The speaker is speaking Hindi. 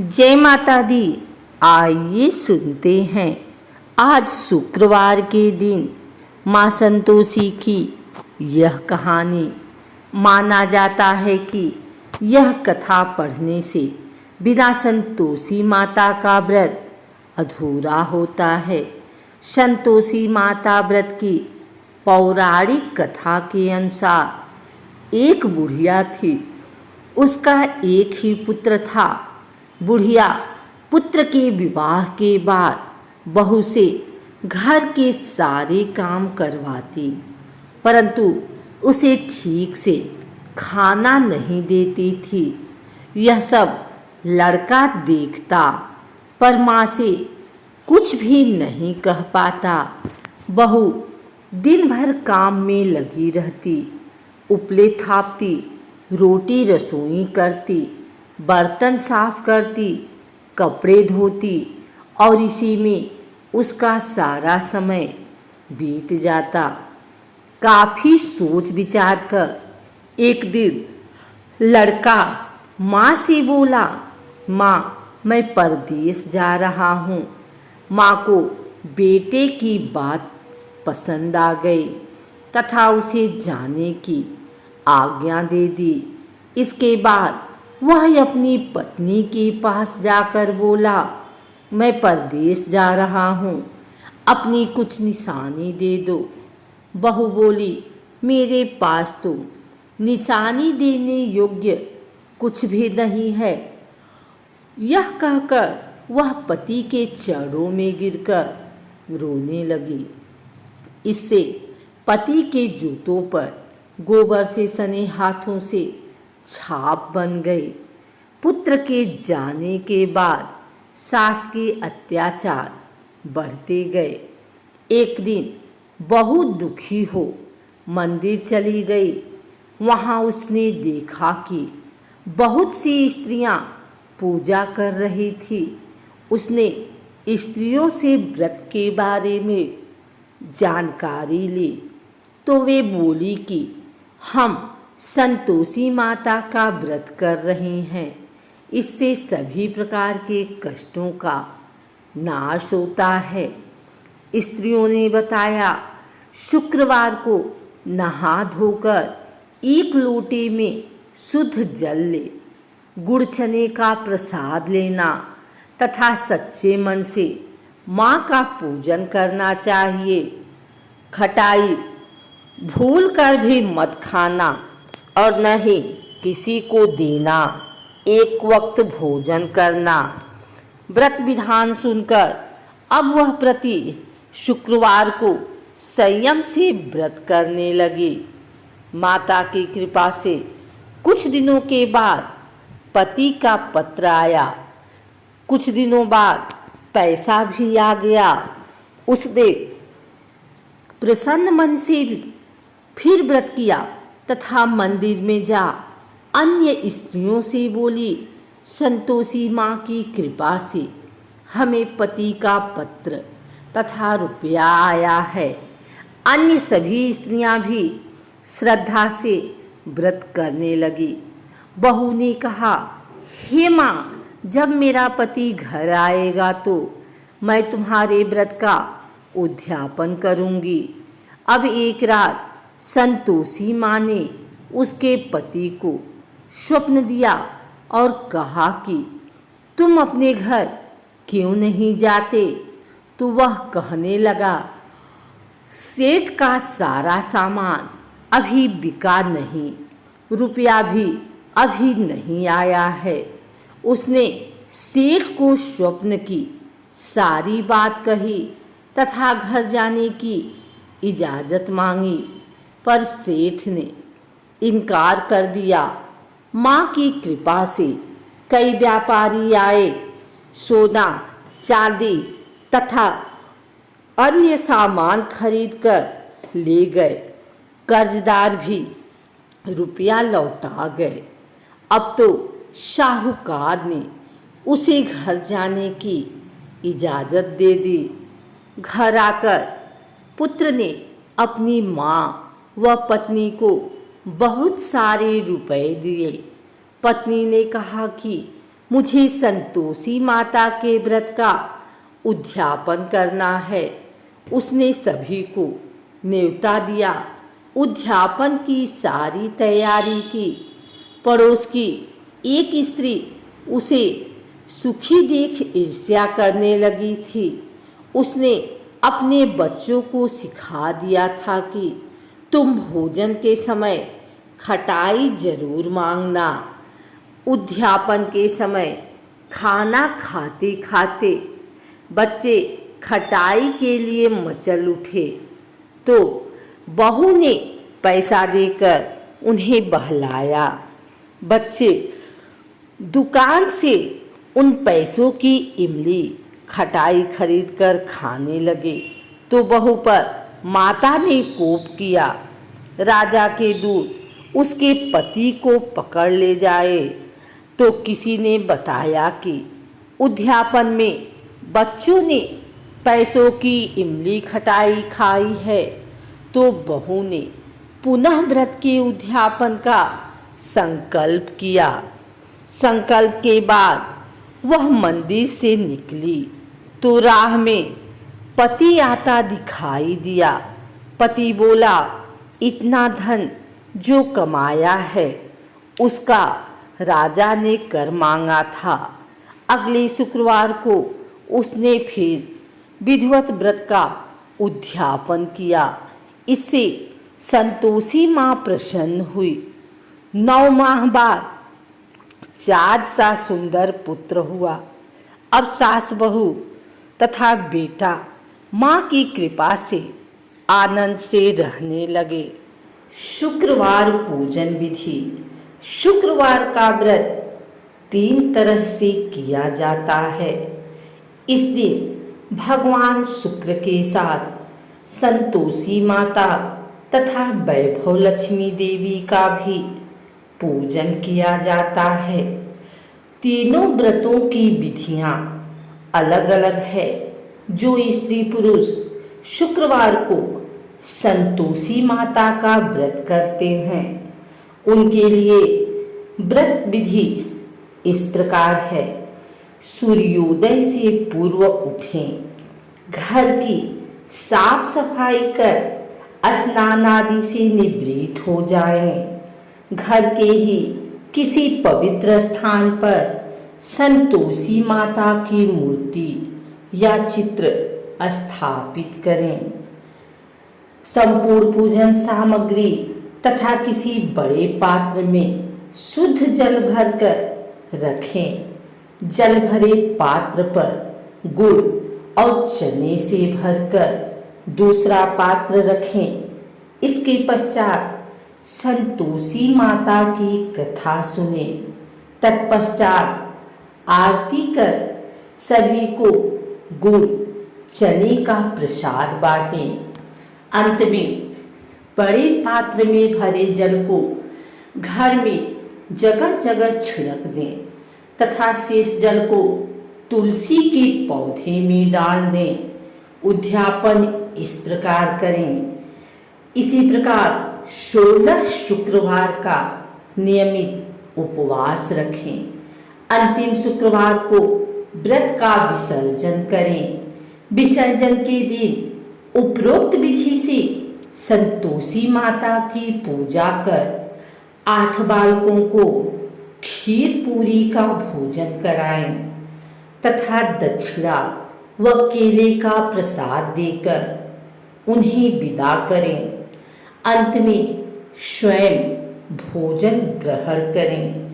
जय माता दी। आइए सुनते हैं आज शुक्रवार के दिन माँ संतोषी की यह कहानी। माना जाता है कि यह कथा पढ़ने से बिना संतोषी माता का व्रत अधूरा होता है। संतोषी माता व्रत की पौराणिक कथा के अनुसार एक बुढ़िया थी। उसका एक ही पुत्र था। बुढ़िया पुत्र के विवाह के बाद बहू से घर के सारे काम करवाती, परंतु उसे ठीक से खाना नहीं देती थी। यह सब लड़का देखता पर माँ से कुछ भी नहीं कह पाता। बहू दिन भर काम में लगी रहती, उपले थापती, रोटी रसोई करती, बर्तन साफ करती, कपड़े धोती और इसी में उसका सारा समय बीत जाता। काफ़ी सोच विचार कर एक दिन लड़का माँ से बोला, माँ मैं परदेश जा रहा हूँ। माँ को बेटे की बात पसंद आ गई तथा उसे जाने की आज्ञा दे दी। इसके बाद वह अपनी पत्नी के पास जाकर बोला, मैं परदेश जा रहा हूँ, अपनी कुछ निशानी दे दो। बहू बोली, मेरे पास तो निशानी देने योग्य कुछ भी नहीं है। यह कहकर वह पति के चरणों में गिरकर रोने लगी। इससे पति के जूतों पर गोबर से सने हाथों से छाप बन गई। पुत्र के जाने के बाद सास के अत्याचार बढ़ते गए। एक दिन बहुत दुखी हो मंदिर चली गई। वहाँ उसने देखा कि बहुत सी स्त्रियां पूजा कर रही थी। उसने स्त्रियों से व्रत के बारे में जानकारी ली तो वे बोली कि हम संतोषी माता का व्रत कर रहे हैं, इससे सभी प्रकार के कष्टों का नाश होता है। स्त्रियों ने बताया, शुक्रवार को नहा धोकर एक लोटे में शुद्ध जल ले, गुड़ चने का प्रसाद लेना तथा सच्चे मन से माँ का पूजन करना चाहिए। खटाई भूल कर भी मत खाना और न ही किसी को देना। एक वक्त भोजन करना। व्रत विधान सुनकर अब वह प्रति शुक्रवार को संयम से व्रत करने लगी। माता की कृपा से कुछ दिनों के बाद पति का पत्र आया। कुछ दिनों बाद पैसा भी आ गया। उसने प्रसन्न मन से फिर व्रत किया तथा मंदिर में जा अन्य स्त्रियों से बोली, संतोषी माँ की कृपा से हमें पति का पत्र तथा रुपया आया है। अन्य सभी स्त्रियां भी श्रद्धा से व्रत करने लगी। बहू ने कहा, हे माँ, जब मेरा पति घर आएगा तो मैं तुम्हारे व्रत का उद्यापन करूँगी। अब एक रात संतोषी माँ ने उसके पति को स्वप्न दिया और कहा कि तुम अपने घर क्यों नहीं जाते। तो वह कहने लगा, सेठ का सारा सामान अभी बिका नहीं, रुपया भी अभी नहीं आया है। उसने सेठ को स्वप्न की सारी बात कही तथा घर जाने की इजाज़त मांगी, पर सेठ ने इनकार कर दिया। माँ की कृपा से कई व्यापारी आए, सोना चांदी तथा अन्य सामान खरीदकर ले गए। कर्जदार भी रुपया लौटा गए। अब तो साहूकार ने उसे घर जाने की इजाज़त दे दी। घर आकर पुत्र ने अपनी माँ व पत्नी को बहुत सारे रुपए दिए। पत्नी ने कहा कि मुझे संतोषी माता के व्रत का उद्यापन करना है। उसने सभी को न्योता दिया। उद्यापन की सारी तैयारी की। पड़ोस की एक स्त्री उसे सुखी देख ईर्ष्या करने लगी थी। उसने अपने बच्चों को सिखा दिया था कि तुम भोजन के समय खटाई जरूर मांगना। उद्यापन के समय खाना खाते खाते बच्चे खटाई के लिए मचल उठे तो बहू ने पैसा देकर उन्हें बहलाया। बच्चे दुकान से उन पैसों की इमली खटाई खरीदकर खाने लगे तो बहू पर माता ने कोप किया। राजा के दूत उसके पति को पकड़ ले जाए तो किसी ने बताया कि उद्यापन में बच्चों ने पैसों की इमली खटाई खाई है तो बहू ने पुनः व्रत के उद्यापन का संकल्प किया। संकल्प के बाद वह मंदिर से निकली तो राह में पति आता दिखाई दिया। पति बोला, इतना धन जो कमाया है उसका राजा ने कर मांगा था। अगले शुक्रवार को उसने फिर विधिवत व्रत का उद्यापन किया। इससे संतोषी माँ प्रसन्न हुई। 9 माह बाद 4 सा सुंदर पुत्र हुआ। अब सास बहू तथा बेटा माँ की कृपा से आनंद से रहने लगे। शुक्रवार पूजन विधि। शुक्रवार का व्रत 3 तरह से किया जाता है। इस दिन भगवान शुक्र के साथ संतोषी माता तथा वैभव लक्ष्मी देवी का भी पूजन किया जाता है। तीनों व्रतों की विधियां अलग अलग है। जो स्त्री पुरुष शुक्रवार को संतोषी माता का व्रत करते हैं उनके लिए व्रत विधि इस प्रकार है। सूर्योदय से पूर्व उठें, घर की साफ सफाई कर स्नान आदि से निवृत्त हो जाएं, घर के ही किसी पवित्र स्थान पर संतोषी माता की मूर्ति या चित्र स्थापित करें। संपूर्ण पूजन सामग्री तथा किसी बड़े पात्र में शुद्ध जल भरकर रखें। जल भरे पात्र पर गुड़ और चने से भरकर दूसरा पात्र रखें। इसके पश्चात संतोषी माता की कथा सुने। तत्पश्चात आरती कर सभी को गुड़ चने का प्रसाद बांटें। अंत में बड़े पात्र में भरे जल को घर में जगह जगह छिड़क दें तथा शेष जल को तुलसी के पौधे में डाल दें। उद्यापन इस प्रकार करें। इसी प्रकार 16 शुक्रवार का नियमित उपवास रखें। अंतिम शुक्रवार को व्रत का विसर्जन करें। विसर्जन के दिन उपरोक्त विधि से संतोषी माता की पूजा कर 8 बालकों को खीर पूरी का भोजन कराएं तथा दक्षिणा व केले का प्रसाद देकर उन्हें विदा करें। अंत में स्वयं भोजन ग्रहण करें।